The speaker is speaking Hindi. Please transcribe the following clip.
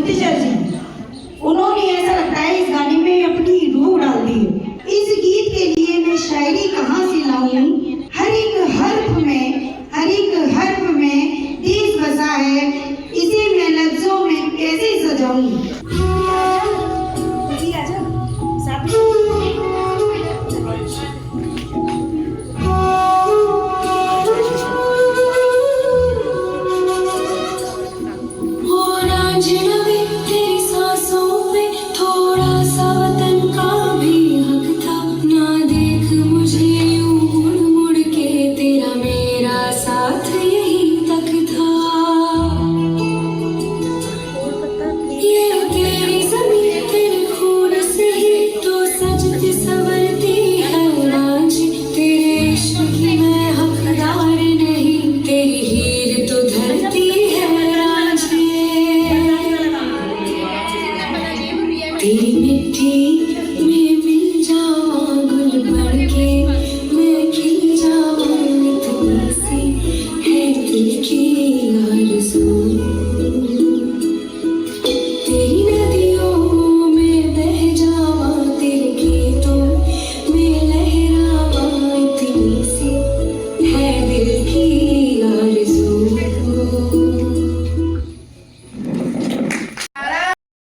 टीचर जी, उन्होंने ऐसा लगता है इस गाने में अपनी रूह डाल दी। इस गीत के लिए मैं शायरी कहाँ से लाऊं? हर एक हर्फ में देश बसा है, इसे मैं लफ्जों में कैसे सजाऊं? You